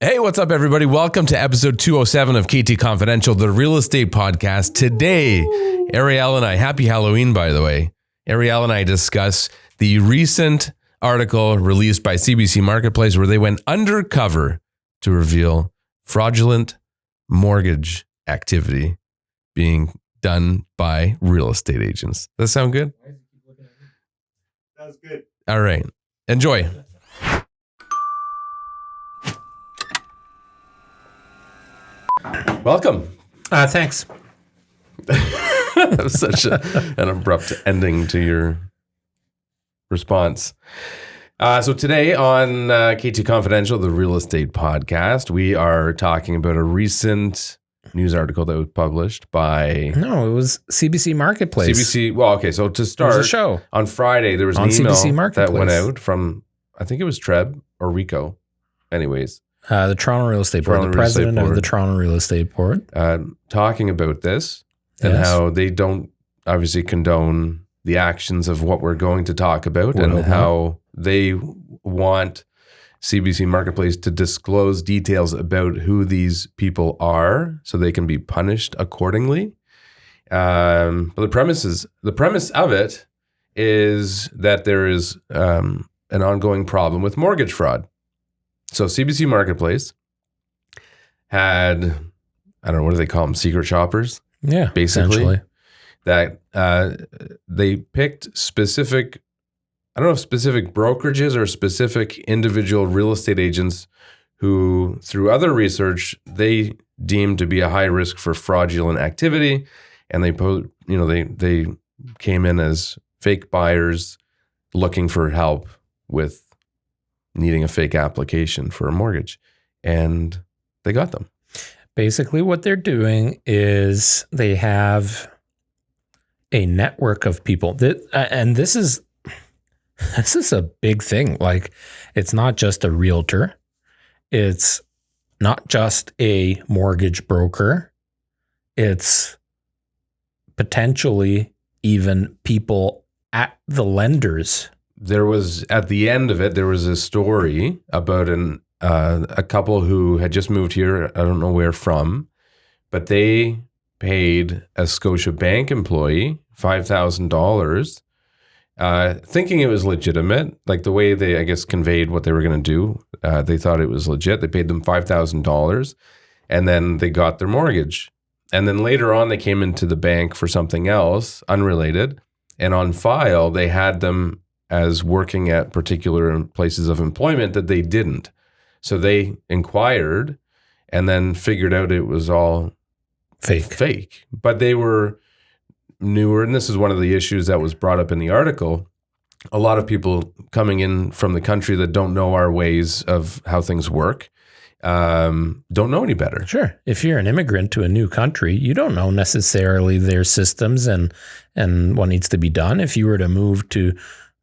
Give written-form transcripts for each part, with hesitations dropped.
Hey, what's up, everybody? Welcome to episode 207 of KT Confidential, the real estate podcast. Today, Ariel and I, happy Halloween, by the way. Ariel and I discuss the recent article released by CBC Marketplace where they went undercover to reveal fraudulent mortgage activity being done by real estate agents. Does that sound good? That was good. All right. Enjoy. Welcome. Thanks. That was such an abrupt ending to your response. So today on KT Confidential, the real estate podcast, we are talking about a recent news article that was published by... No, it was CBC Marketplace. CBC. Well, okay. So to start, It was a show. on Friday, there was an On email CBC Marketplace. that went out from, I think it was TRREB or RICO. Anyways, The Toronto Real Estate Board, Toronto the Real Estate president of Board. the Toronto Real Estate Board. talking about this and Yes. how they don't obviously condone the actions of what we're going to talk about, and Well, how they want CBC Marketplace to disclose details about who these people are so they can be punished accordingly. But the premise of it is that there is an ongoing problem with mortgage fraud. So CBC Marketplace had, I don't know, what do they call them? Secret shoppers? Yeah, Basically. essentially. That they picked specific, I don't know if specific brokerages or specific individual real estate agents who, through other research, they deemed to be a high risk for fraudulent activity. And they came in as fake buyers looking for help with needing a fake application for a mortgage. And they got them. Basically, what they're doing is they have a network of people and this is a big thing. Like, it's not just a realtor. It's not just a mortgage broker. It's potentially even people at the lenders. There was, at the end of it, there was a story about a couple who had just moved here. I don't know where from, but they paid a Scotiabank employee $5,000, thinking it was legitimate. Like the way they, I guess, conveyed what they were going to do. They thought it was legit. They paid them $5,000 and then they got their mortgage. And then later on, they came into the bank for something else, unrelated. And on file, they had them as working at particular places of employment that they didn't. So they inquired and then figured out it was all fake. But they were newer, and this is one of the issues that was brought up in the article. A lot of people coming in from the country that don't know our ways of how things work, don't know any better. Sure. If you're an immigrant to a new country, you don't know necessarily their systems and what needs to be done. If you were to move to,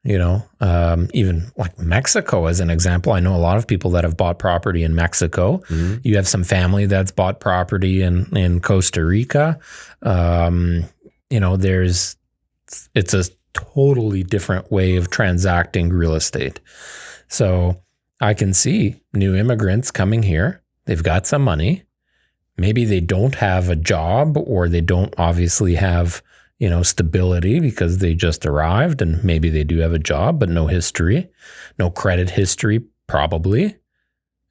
even like Mexico as an example, I know a lot of people that have bought property in Mexico. Mm-hmm. You have some family that's bought property in Costa Rica. It's a totally different way of transacting real estate. So I can see new immigrants coming here. They've got some money. Maybe they don't have a job, or they don't obviously have, stability because they just arrived, and maybe they do have a job, but no history, no credit history, probably.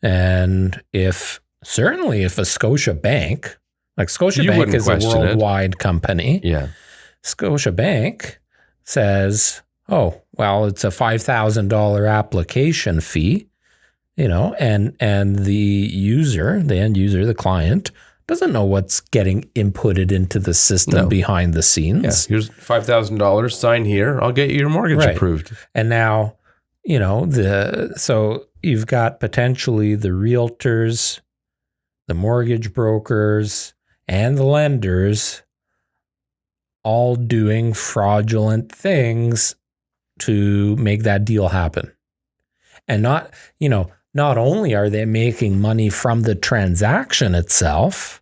And if a Scotiabank, like Scotiabank is a worldwide company. Yeah. Scotiabank says, oh, well, it's a $5,000 application fee, and the end user, the client, doesn't know what's getting inputted into the system behind the scenes. Yeah, here's $5,000, sign here, I'll get you your mortgage approved. And now, so you've got potentially the realtors, the mortgage brokers, and the lenders all doing fraudulent things to make that deal happen. And not only are they making money from the transaction itself,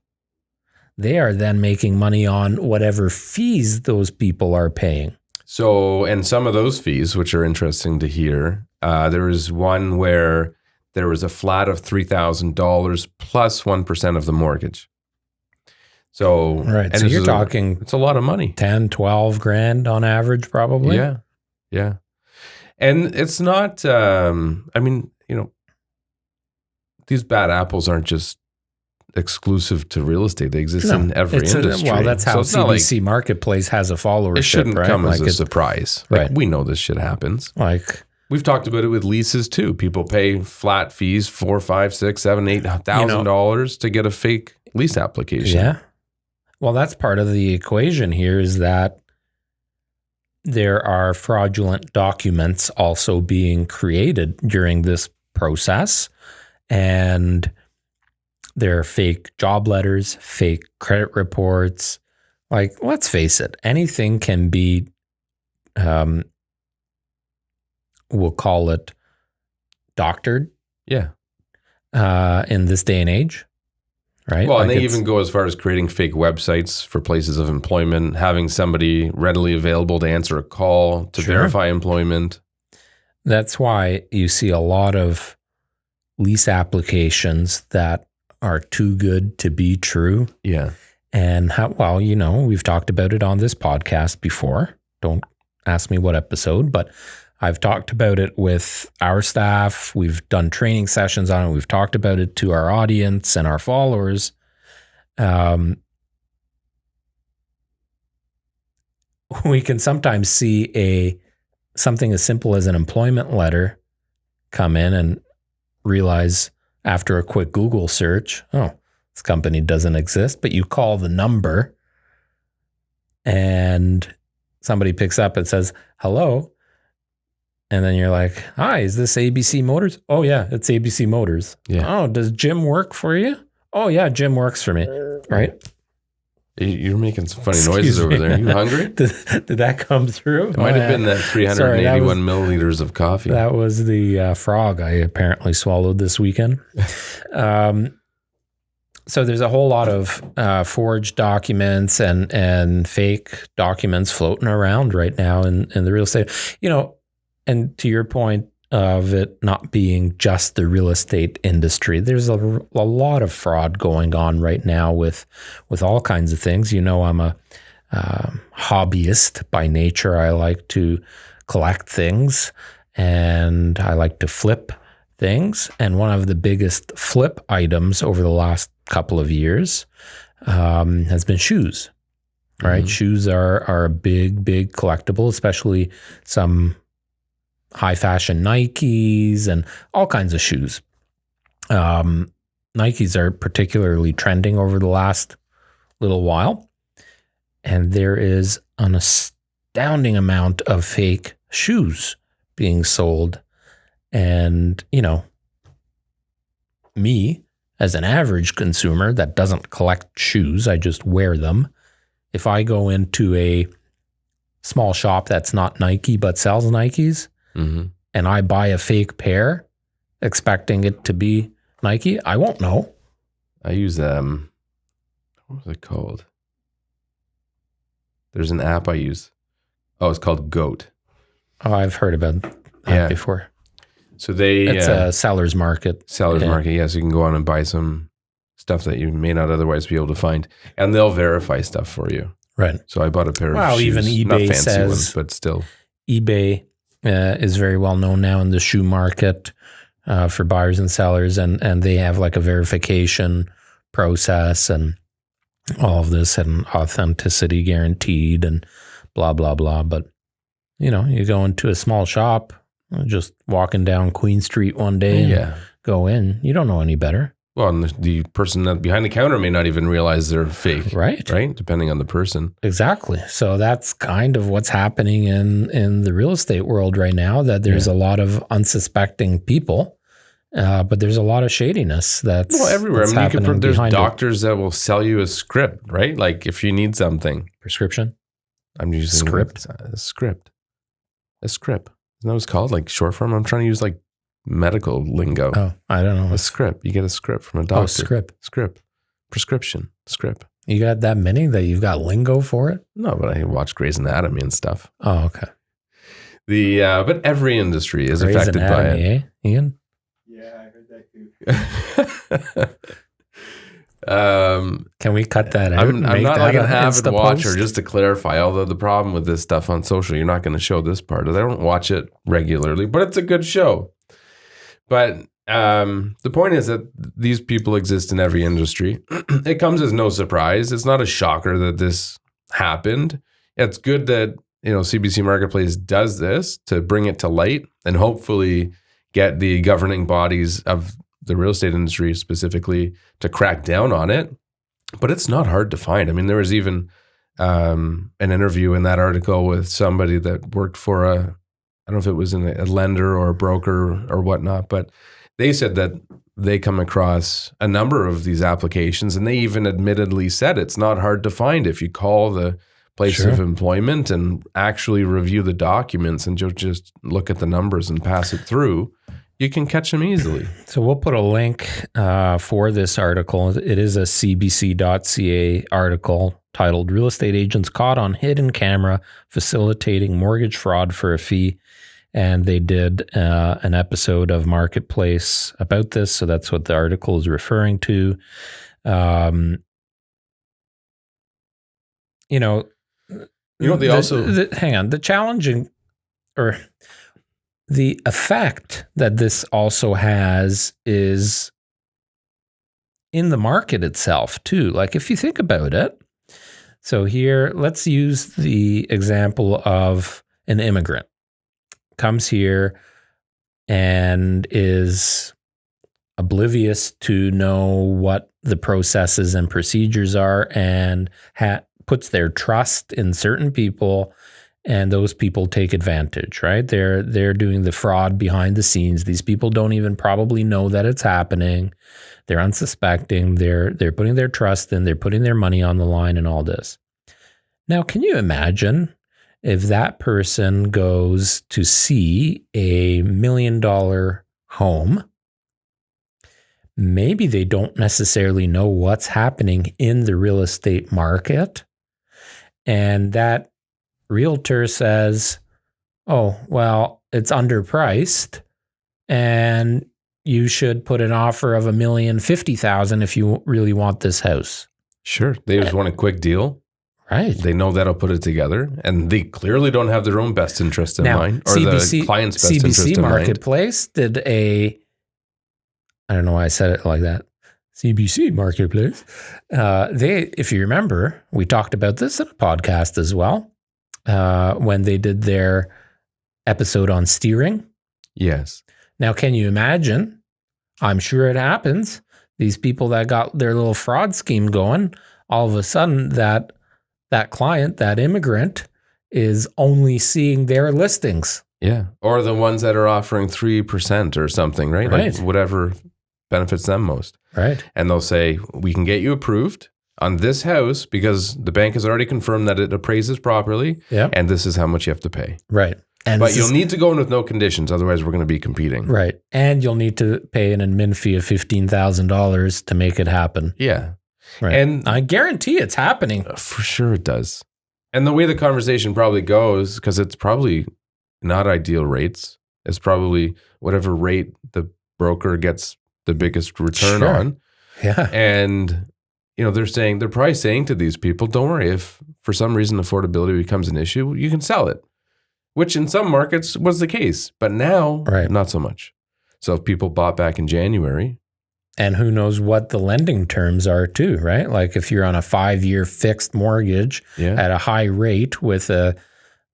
they are then making money on whatever fees those people are paying. So, and some of those fees, which are interesting to hear, there is one where there was a flat of $3,000 plus 1% of the mortgage. So, Right. So you're talking it's a lot of money. 10, 12 grand on average, probably. Yeah. Yeah. And it's not, I mean, you know, these bad apples aren't just exclusive to real estate. They exist in every industry. Well, that's how so CBC Marketplace has a followership. It shouldn't right? come as like a surprise. Like, we know this shit happens. Like, we've talked about it with leases too. People pay flat fees, $4,000, $5,000, $6,000, $7,000, $8,000 to get a fake lease application. Yeah. Well, that's part of the equation here is that there are fraudulent documents also being created during this process. And there are fake job letters, fake credit reports. Like, let's face it, anything can be, we'll call it doctored. Yeah. In this day and age. Right. Well, like and they even go as far as creating fake websites for places of employment, having somebody readily available to answer a call to verify employment. That's why you see a lot of lease applications that are too good to be true. Yeah. And well, you know, we've talked about it on this podcast before. Don't ask me what episode, but I've talked about it with our staff. We've done training sessions on it. We've talked about it to our audience and our followers. We can sometimes see something as simple as an employment letter come in and realize after a quick Google search, oh, this company doesn't exist. But you call the number and somebody picks up and says, hello. And then you're like, hi, is this ABC Motors? Oh, yeah, it's ABC Motors. Yeah. Oh, does Jim work for you? Oh, yeah, Jim works for me. Right? You're making some funny noises over there. Are you hungry? Did that come through? It might have been that 381 milliliters of coffee. That was the frog I apparently swallowed this weekend. So there's a whole lot of forged documents and fake documents floating around right now in the real estate. You know, and to your point of it not being just the real estate industry, there's a lot of fraud going on right now with all kinds of things. You know, I'm a hobbyist by nature. I like to collect things and I like to flip things. And one of the biggest flip items over the last couple of years has been shoes, right? Mm-hmm. Shoes are a big collectible, especially some high fashion Nikes and all kinds of shoes. Nikes are particularly trending over the last little while. And there is an astounding amount of fake shoes being sold. And, you know, me as an average consumer that doesn't collect shoes, I just wear them. If I go into a small shop that's not Nike but sells Nikes, mm-hmm. and I buy a fake pair expecting it to be Nike, I won't know. I use what was it called? There's an app I use. Oh, it's called Goat. Oh, I've heard about that before. So it's a seller's market. Seller's market, yeah. So you can go on and buy some stuff that you may not otherwise be able to find, and they'll verify stuff for you. Right. So I bought a pair of shoes. Even eBay not fancy says, ones, but still. eBay is very well known now in the shoe market for buyers and sellers, and they have like a verification process and all of this and authenticity guaranteed and blah, blah, blah. But, you know, you go into a small shop, just walking down Queen Street one day and go in, you don't know any better. Well, and the person behind the counter may not even realize they're fake. Right. Depending on the person. Exactly. So that's kind of what's happening in the real estate world right now, that there's a lot of unsuspecting people, but there's a lot of shadiness that's everywhere. That's there's doctors that will sell you a script, right? Like if you need something. Prescription? I'm using script. A script. Isn't that what it's called? Like short form? I'm trying to use like medical lingo. Oh, I don't know. A script. You get a script from a doctor. Oh, script. Prescription. Script. You got that many that you've got lingo for it? No, but I watch Grey's Anatomy and stuff. Oh, okay. But every industry is Grey's affected Anatomy, by it. Ian? Yeah, I heard Can we cut that out? I'm not like an avid Insta watcher, post? just to clarify. Although the problem with this stuff on social, you're not going to show this part. I don't watch it regularly, but it's a good show. But the point is that these people exist in every industry. It comes as no surprise. It's not a shocker that this happened. It's good that CBC Marketplace does this to bring it to light and hopefully get the governing bodies of the real estate industry specifically to crack down on it. But it's not hard to find. I mean, there was even an interview in that article with somebody that worked for I don't know if it was a lender or a broker or whatnot, but they said that they come across a number of these applications, and they even admittedly said it's not hard to find if you call the place of employment and actually review the documents and just look at the numbers and pass it through. You can catch them easily. So we'll put a link for this article. It is a cbc.ca article titled "Real Estate Agents Caught on Hidden Camera Facilitating Mortgage Fraud for a Fee." And they did an episode of Marketplace about this. So that's what the article is referring to. They also... hang on. The challenging or the effect that this also has is in the market itself too. Like if you think about it, so here, let's use the example of an immigrant comes here and is oblivious to know what the processes and procedures are and puts their trust in certain people, and those people take advantage, right? They're doing the fraud behind the scenes. These people don't even probably know that it's happening. They're unsuspecting. They're putting their trust in. They're putting their money on the line and all this. Now, can you imagine if that person goes to see a $1 million home? Maybe they don't necessarily know what's happening in the real estate market. And that realtor says, oh, well, it's underpriced and you should put an offer of $1,050,000 if you really want this house. Sure. They just want a quick deal. Right. They know that'll put it together, and they clearly don't have their own best interest in mind, or the client's best interest in mind. CBC Marketplace did I don't know why I said it like that. CBC Marketplace. If you remember, we talked about this in a podcast as well, when they did their episode on steering. Yes. Now, can you imagine? I'm sure it happens. These people that got their little fraud scheme going, all of a sudden that client, that immigrant, is only seeing their listings. Yeah. Or the ones that are offering 3% or something, right? Right. Like whatever benefits them most. Right. And they'll say, we can get you approved on this house because the bank has already confirmed that it appraises properly. Yeah. And this is how much you have to pay. Right. But you'll need to go in with no conditions. Otherwise, we're going to be competing. Right. And you'll need to pay an admin fee of $15,000 to make it happen. Yeah. Right. And I guarantee it's happening. For sure it does. And the way the conversation probably goes, because it's probably not ideal rates. It's probably whatever rate the broker gets the biggest return on. Yeah. And, they're probably saying to these people, don't worry, if for some reason affordability becomes an issue, you can sell it, which in some markets was the case. But now, not so much. So if people bought back in January. And who knows what the lending terms are too, right? Like if you're on a 5-year fixed mortgage at a high rate with a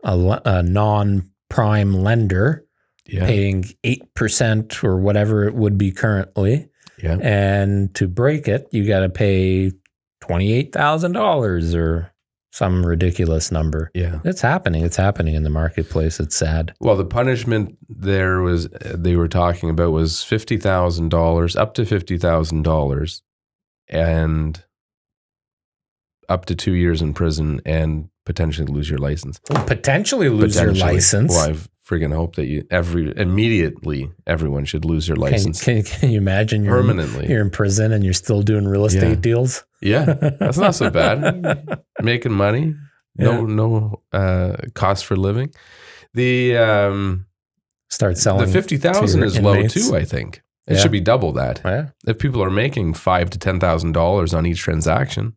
non-prime lender paying 8% or whatever it would be currently. Yeah. And to break it, you got to pay $28,000 or some ridiculous number. Yeah. It's happening. It's happening in the marketplace. It's sad. Well, the punishment they were talking about was $50,000, up to $50,000, and up to 2 years in prison and potentially lose your license. Potentially lose your license. Well, I friggin' hope that immediately everyone should lose their license. Can you imagine permanently? You're in prison and you're still doing real estate deals? Yeah, that's not so bad. Making money, no cost for living. The start selling. The $50,000 is low too, I think. It Yeah. should be double that. Yeah. If people are making $5,000 to $10,000 on each transaction,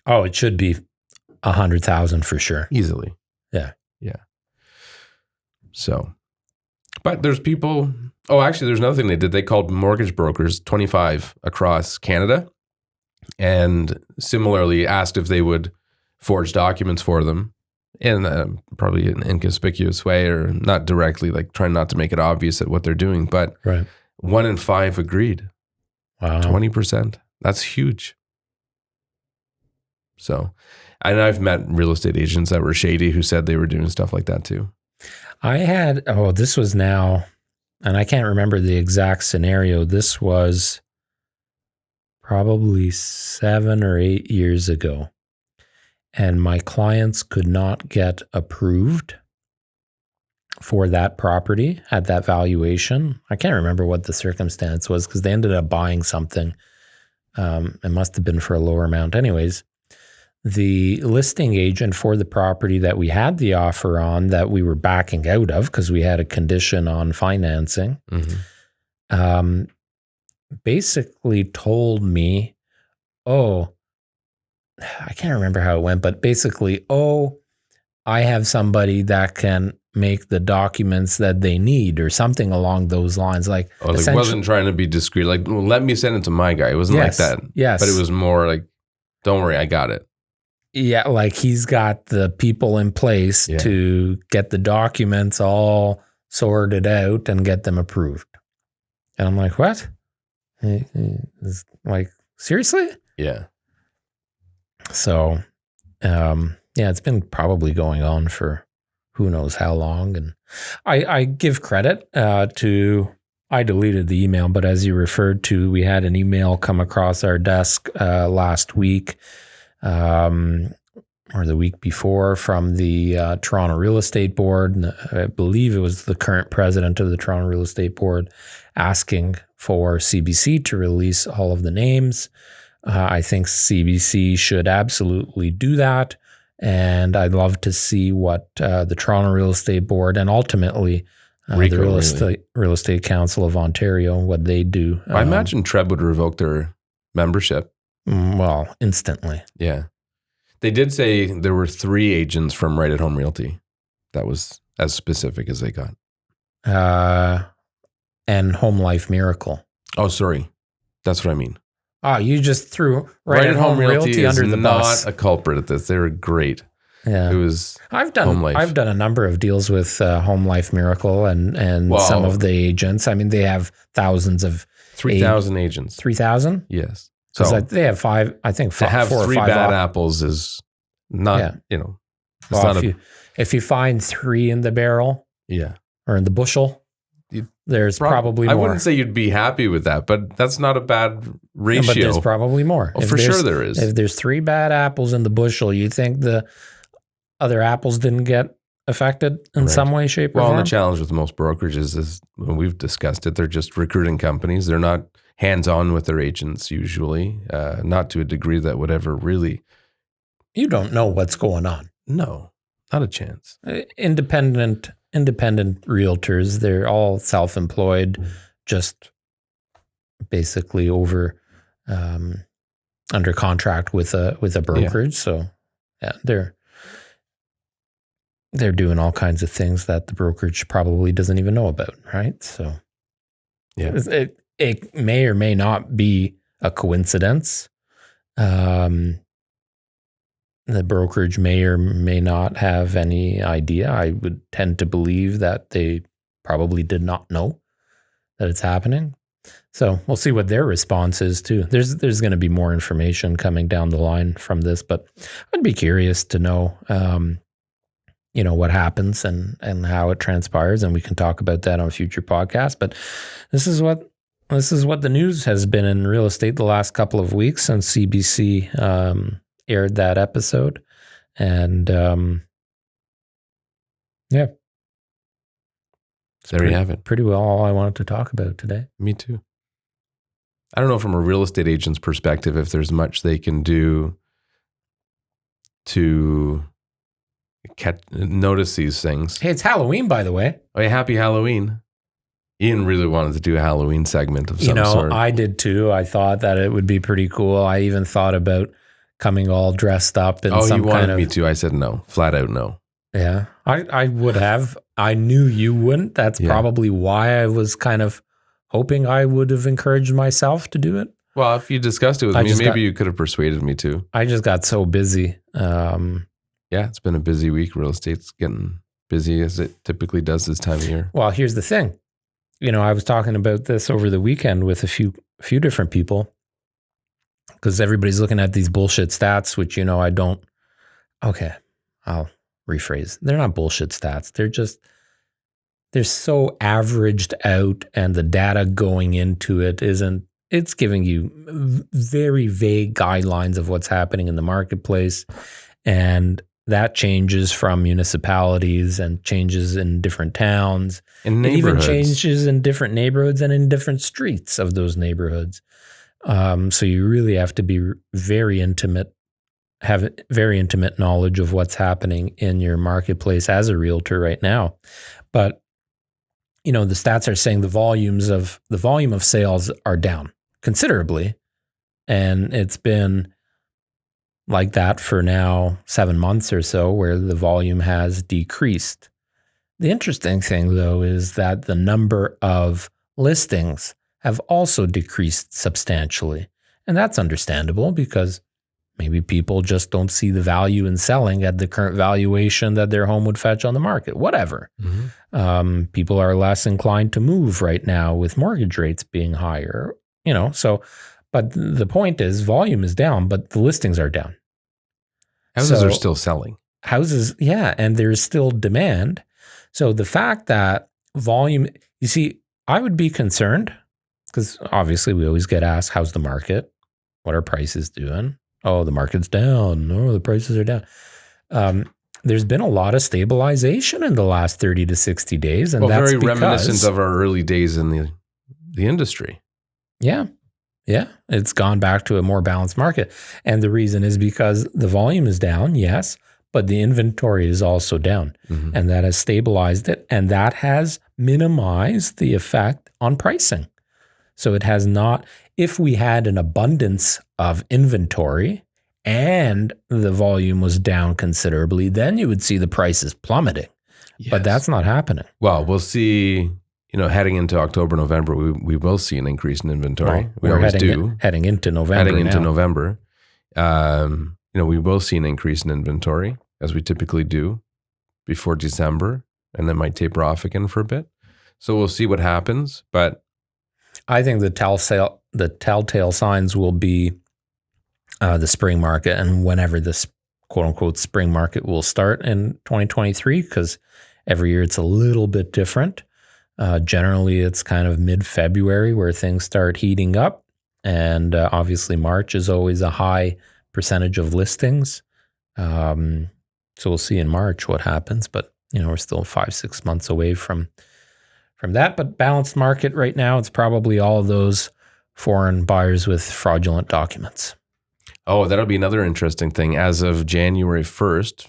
Oh, it should be 100,000 for sure. easily. Yeah. So, but there's people. Oh, actually, there's another thing they did. They called mortgage brokers 25 across Canada, and similarly asked if they would forge documents for them in probably an inconspicuous way, or not directly, like trying not to make it obvious at what they're doing. But Right. 1 in 5 agreed. Wow. 20%. That's huge. So, and I've met real estate agents that were shady who said they were doing stuff like that too. This was now, and I can't remember the exact scenario. This was probably 7 or 8 years ago. And my clients could not get approved for that property at that valuation. I can't remember what the circumstance was because they ended up buying something. It must have been for a lower amount. Anyways, the listing agent for the property that we had the offer on that we were backing out of because we had a condition on financing, basically told me, I can't remember how it went, but basically, I have somebody that can make the documents that they need or something along those lines. Like, it wasn't trying to be discreet. Like, well, let me send it to my guy. It wasn't like that. Yes. But it was more like, don't worry, I got it. Yeah, like he's got the people in place to get the documents all sorted out and get them approved. And I'm like, what? Like, seriously? Yeah. So, it's been probably going on for who knows how long. And I give credit I deleted the email, but as you referred to, we had an email come across our desk last week, or the week before, from the Toronto Real Estate Board. And I believe it was the current president of the Toronto Real Estate Board asking for CBC to release all of the names. I think CBC should absolutely do that. And I'd love to see what the Toronto Real Estate Board and ultimately the Real Estate Council of Ontario, what they do. I imagine TRREB would revoke their membership. Well, instantly. Yeah. They did say there were 3 agents from Right at Home Realty. That was as specific as they got. And Home Life Miracle. Oh, sorry. That's what I mean. You just threw Right at Home Realty under the bus. Not a culprit at this. They were great. Yeah, it was. I've done a number of deals with Home Life Miracle and some of the agents. I mean, they have thousands of 3,000 agents. 3,000? Yes. So they have 5. I think to have 4 3 or 5 bad apples is not. It's not if you find 3 in the barrel, or in the bushel, there's probably more. I wouldn't say you'd be happy with that, but that's not a bad ratio. But there's probably more. Oh, for sure there is. If there's 3 bad apples in the bushel, you think the other apples didn't get affected in some way, shape, or form? Well, the challenge with most brokerages is, when we've discussed it, they're just recruiting companies. They're not hands-on with their agents usually, not to a degree that would ever really. You don't know what's going on. No, not a chance. Independent realtors, they're all self-employed, just basically under contract with a brokerage. So they're doing all kinds of things that the brokerage probably doesn't even know about, right? So it may or may not be a coincidence. The brokerage may or may not have any idea. I would tend to believe that they probably did not know that it's happening. So we'll see what their response is too. There's going to be more information coming down the line from this, but I'd be curious to know, what happens and how it transpires, and we can talk about that on a future podcast. But this is what the news has been in real estate the last couple of weeks since CBC aired that episode. And there you have it. Pretty well all I wanted to talk about today. Me too. I don't know from a real estate agent's perspective if there's much they can do to notice these things. Hey, it's Halloween, by the way. Oh, yeah, happy Halloween. Ian really wanted to do a Halloween segment of some sort. I did too. I thought that it would be pretty cool. I even thought about coming all dressed up in some you wanted kind of... me to. I said no, flat out no. Yeah, I would have. I knew you wouldn't. That's probably why I was kind of hoping I would have encouraged myself to do it. Well, if you discussed it with me, maybe you could have persuaded me to. I just got so busy. It's been a busy week. Real estate's getting busy as it typically does this time of year. Well, here's the thing. I was talking about this over the weekend with a few different people because everybody's looking at these bullshit stats, which, I don't. Okay, I'll rephrase. They're not bullshit stats. They're so averaged out, and the data going into it it's giving you very vague guidelines of what's happening in the marketplace. And that changes from municipalities and changes in different towns. And it even changes in different neighborhoods and in different streets of those neighborhoods. So you really have to be very intimate, have very intimate knowledge of what's happening in your marketplace as a realtor right now. But, the stats are saying the volume of sales are down considerably. And it's been like that for now 7 months or so, where the volume has decreased. The interesting thing, though, is that the number of listings have also decreased substantially. And that's understandable because maybe people just don't see the value in selling at the current valuation that their home would fetch on the market, whatever. Mm-hmm. People are less inclined to move right now with mortgage rates being higher, but the point is volume is down, but the listings are down. Houses are still selling. Houses, and there's still demand. So the fact that volume, you see, I would be concerned because obviously we always get asked, how's the market? What are prices doing? Oh, the market's down. No, the prices are down. There's been a lot of stabilization in the last 30 to 60 days. And that's very reminiscent of our early days in the industry. Yeah. Yeah. It's gone back to a more balanced market. And the reason is because the volume is down, yes, but the inventory is also down. Mm-hmm. And that has stabilized it. And that has minimized the effect on pricing. So it has not, if we had an abundance of inventory and the volume was down considerably, then you would see the prices plummeting. Yes. But that's not happening. Well, we'll see, heading into October, November, we will see an increase in inventory. Well, we always do. Heading into November. We will see an increase in inventory as we typically do before December, and then might taper off again for a bit. So we'll see what happens, but I think the telltale signs will be the spring market and whenever this quote unquote spring market will start in 2023, because every year it's a little bit different. Generally, it's kind of mid-February where things start heating up. And obviously March is always a high percentage of listings. So we'll see in March what happens, but we're still 5-6 months away from that. But balanced market right now, it's probably all of those foreign buyers with fraudulent documents. Oh, that'll be another interesting thing. As of January 1st,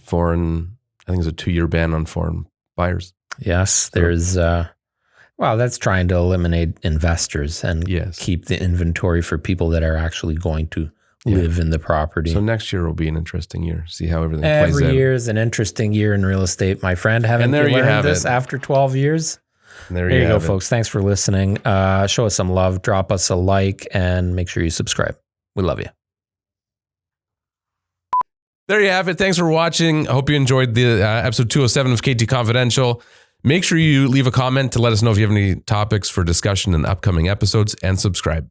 I think it's a 2-year ban on foreign buyers. Yes, there's, that's trying to eliminate investors and keep the inventory for people that are actually going to live in the property. So next year will be an interesting year. See how everything plays out. Every year is an interesting year in real estate, my friend. Haven't you learned this after 12 years? There you go, folks. Thanks for listening. Show us some love. Drop us a like and make sure you subscribe. We love you. There you have it. Thanks for watching. I hope you enjoyed the episode 207 of KT Confidential. Make sure you leave a comment to let us know if you have any topics for discussion in upcoming episodes, and subscribe.